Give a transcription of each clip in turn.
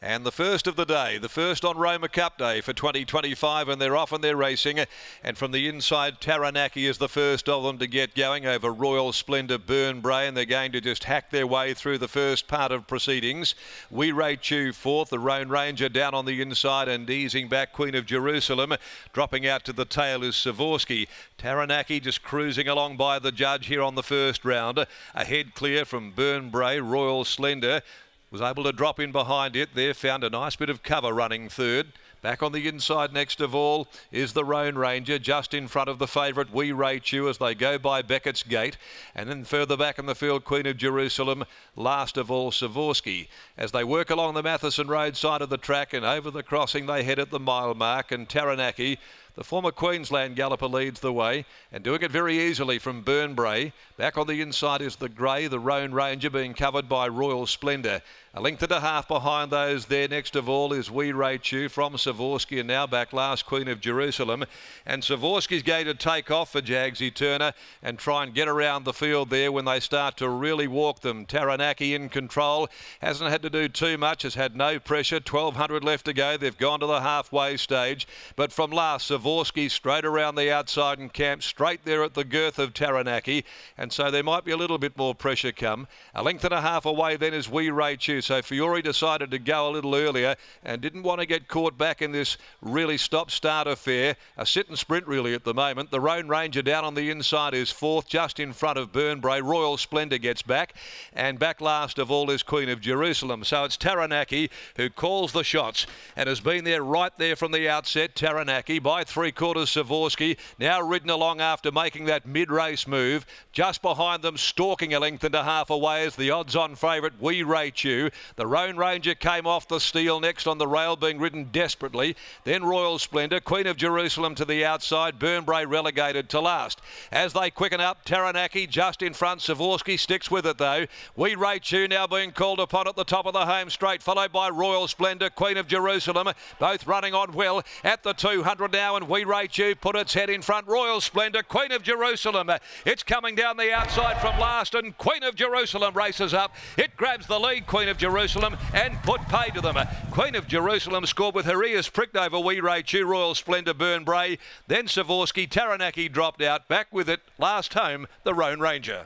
And the first of the day, the first on Roma Cup Day for 2025, and they're off and they're racing. And from the inside, Taranaki is the first of them to get going over Royal Splendor, Burnbrae, and they're going to just hack their way through the first part of proceedings. We Rate You fourth, the Roan Ranger down on the inside and easing back Queen of Jerusalem. Dropping out to the tail is Savorsky. Taranaki just cruising along by the judge here on the first round. Ahead clear from Burnbrae, Royal Splendor. Was able to drop in behind it there, found a nice bit of cover running third. Back on the inside next of all is the Roan Ranger, just in front of the favourite We Rate You as they go by Beckett's Gate. And then further back in the field, Queen of Jerusalem, last of all Savorsky. As they work along the Matheson Road side of the track and over the crossing, they head at the mile mark, and Taranaki, the former Queensland galloper, leads the way and doing it very easily from Burnbrae. Back on the inside is the grey, the Roan Ranger, being covered by Royal Splendor. A length and a half behind those there. Next of all is We Rate You from Savorsky, and now back last Queen of Jerusalem. And Savorsky's going to take off for Jagsy Turner and try and get around the field there when they start to really walk them. Taranaki in control, hasn't had to do too much, has had no pressure. 1200 left to go. They've gone to the halfway stage, but from last, Savorsky straight around the outside and camped straight there at the girth of Taranaki, and so there might be a little bit more pressure come. A length and a half away then is We Rate You. So Fiore decided to go a little earlier and didn't want to get caught back in this really stop-start affair. A sit and sprint really at the moment. The Roan Ranger down on the inside is fourth, just in front of Burnbrae. Royal Splendor gets back, and back last of all is Queen of Jerusalem. So it's Taranaki who calls the shots and has been there right there from the outset. Taranaki by 3/4 Savorsky, now ridden along after making that mid-race move. Just behind them, stalking a length and a half away, is the odds-on favourite We Rate You. The Roan Ranger came off the steel next on the rail, being ridden desperately. Then Royal Splendor, Queen of Jerusalem to the outside, Burnbrae relegated to last. As they quicken up, Taranaki just in front. Savorsky sticks with it though. We Rate You now being called upon at the top of the home straight, followed by Royal Splendor, Queen of Jerusalem, both running on well at the 200 now, and We Rate You put its head in front. Royal Splendor, Queen of Jerusalem, it's coming down the outside from last, and Queen of Jerusalem races up. It grabs the lead, Queen of Jerusalem, and put pay to them. Queen of Jerusalem scored with her ears pricked over We Rate You, Royal Splendor, Burnbrae. Then Savorsky, Taranaki dropped out. Back with it, last home, the Roan Ranger.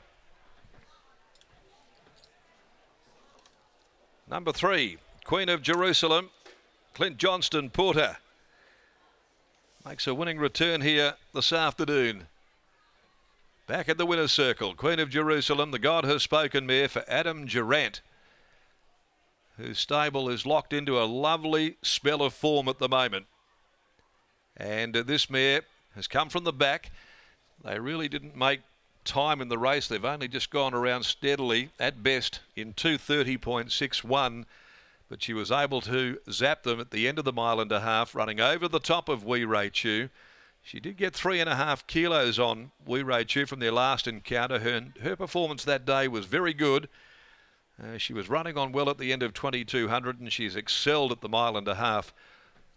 Number 3, Queen of Jerusalem, Clint Johnston Porter. Makes a winning return here this afternoon. Back at the winner's circle, Queen of Jerusalem, the God Has Spoken mare for Adam Durant, whose stable is locked into a lovely spell of form at the moment. And this mare has come from the back. They really didn't make time in the race. They've only just gone around steadily, at best, in 2:30.61. But she was able to zap them at the end of the mile and a half, running over the top of We Rate You. She did get 3.5 kilos on We Rate You from their last encounter. Her performance that day was very good. She was running on well at the end of 2200, and she's excelled at the mile and a half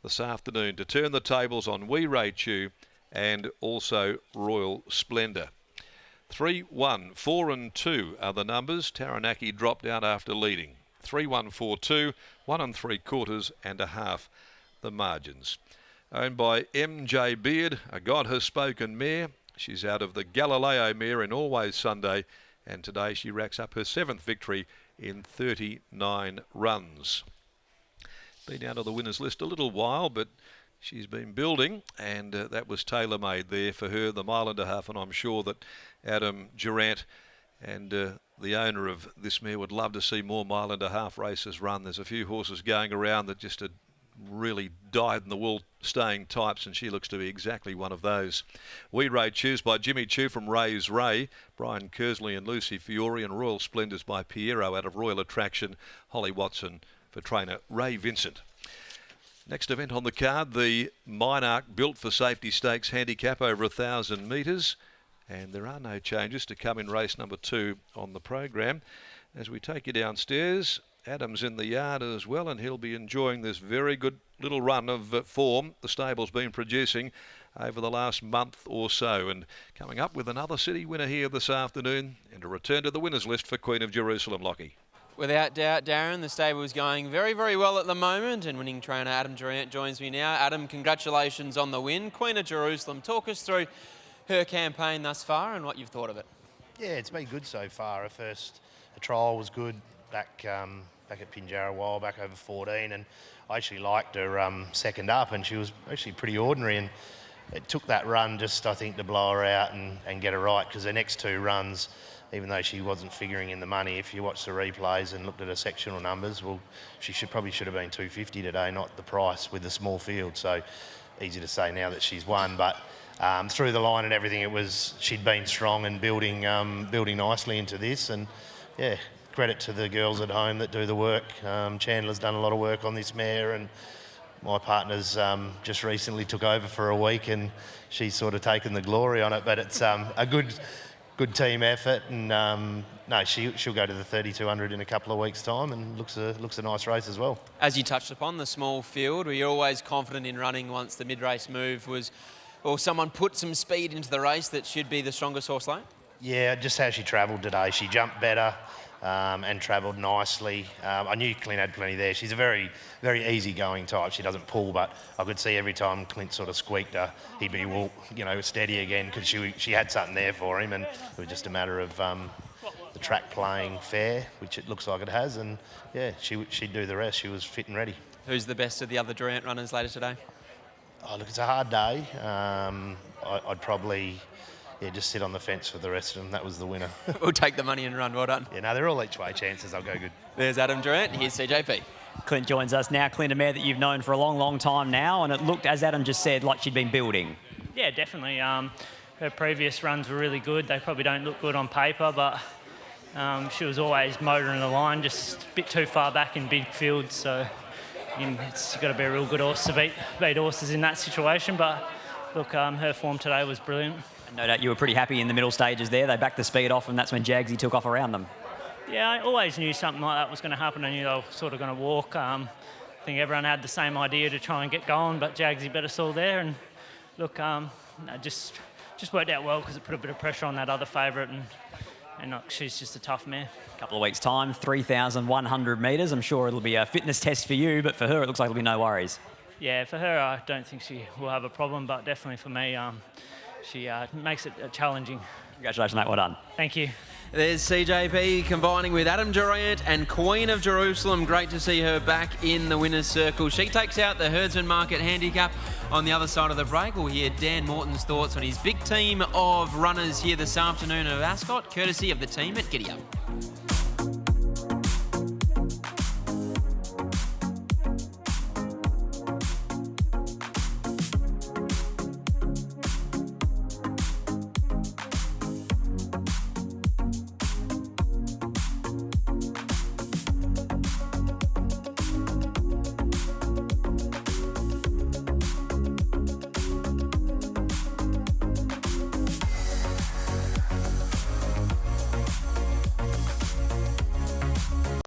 this afternoon to turn the tables on We Rate You and also Royal Splendor. 3, 1, 4 and 2 are the numbers. Taranaki dropped out after leading. 3, 1, 4, 2, 1 3/4 and a half the margins. Owned by MJ Beard, a God Has Spoken mare. She's out of the Galileo mare in Always Sunday, and today she racks up her 7th victory in 39 runs. Been out of the winners list a little while, but she's been building, and that was tailor-made there for her, the mile and a half, and I'm sure that Adam Durant and the owner of this mare would love to see more mile and a half races run. There's a few horses going around that just had really dyed-in-the-wool staying types, and she looks to be exactly one of those. We Rate You's by Jimmy Chu from Ray's Ray, Brian Kersley and Lucy Fiore, and Royal Splendors by Piero out of Royal Attraction, Holly Watson for trainer Ray Vincent. Next event on the card, the Minarch Built for Safety Stakes handicap over 1,000 metres. And there are no changes to come in race number 2 on the program. As we take you downstairs, Adam's in the yard as well, and he'll be enjoying this very good little run of form the stable's been producing over the last month or so. And coming up with another city winner here this afternoon, and a return to the winners list for Queen of Jerusalem, Lockie. Without doubt, Darren, the stable is going very, very well at the moment, and winning trainer Adam Durant joins me now. Adam, congratulations on the win. Queen of Jerusalem, talk us through her campaign thus far and what you've thought of it. Yeah, it's been good so far. Her trial was good back at Pinjarra a while back, over 14, and I actually liked her second up, and she was actually pretty ordinary, and it took that run just, I think, to blow her out and get her right, because her next two runs, even though she wasn't figuring in the money, if you watch the replays and looked at her sectional numbers, well, she probably should have been 250 today, not the price with the small field. So easy to say now that she's won, but through the line and everything, she'd been strong and building nicely into this. And yeah, credit to the girls at home that do the work. Chandler's done a lot of work on this mare, and my partner's just recently took over for a week, and she's sort of taken the glory on it. But it's a good team effort, and no, she'll go to the 3,200 in a couple of weeks' time, and looks a nice race as well. As you touched upon, the small field, were you always confident in running once the mid-race move was, or someone put some speed into the race that should be the strongest horse lane? Yeah, just how she travelled today. She jumped better and travelled nicely. I knew Clint had plenty there. She's a very, very easy-going type. She doesn't pull, but I could see every time Clint sort of squeaked her, he'd be, steady again, because she had something there for him, and it was just a matter of the track playing fair, which it looks like it has, and yeah, she'd do the rest. She was fit and ready. Who's the best of the other Durant runners later today? Oh, look, it's a hard day. I'd probably just sit on the fence for the rest of them. That was the winner. We'll take the money and run. Well done. Yeah, no, they're all each way chances. I'll go good. There's Adam Durant. Here's CJP. Clint joins us now. Clint, a mare that you've known for a long, long time now, and it looked, as Adam just said, like she'd been building. Yeah, definitely. Her previous runs were really good. They probably don't look good on paper, but she was always motoring the line, just a bit too far back in big fields. So it's got to be a real good horse to beat horses in that situation. But look, her form today was brilliant. No doubt you were pretty happy in the middle stages there. They backed the speed off, and that's when Jagsy took off around them. Yeah, I always knew something like that was going to happen. I knew they were sort of going to walk. I think everyone had the same idea to try and get going, but Jagsy better saw there. And look, just worked out well, because it put a bit of pressure on that other favourite, and look, she's just a tough mare. A couple of weeks' time, 3,100 metres. I'm sure it'll be a fitness test for you, but for her, it looks like there'll be no worries. Yeah, for her, I don't think she will have a problem, but definitely for me, she makes it challenging. Congratulations, mate. Well done. Thank you. There's CJP combining with Adam Durant and Queen of Jerusalem. Great to see her back in the winner's circle. She takes out the Herdsman Market handicap. On the other side of the break, we'll hear Dan Morton's thoughts on his big team of runners here this afternoon at Ascot, courtesy of the team at Giddy Up.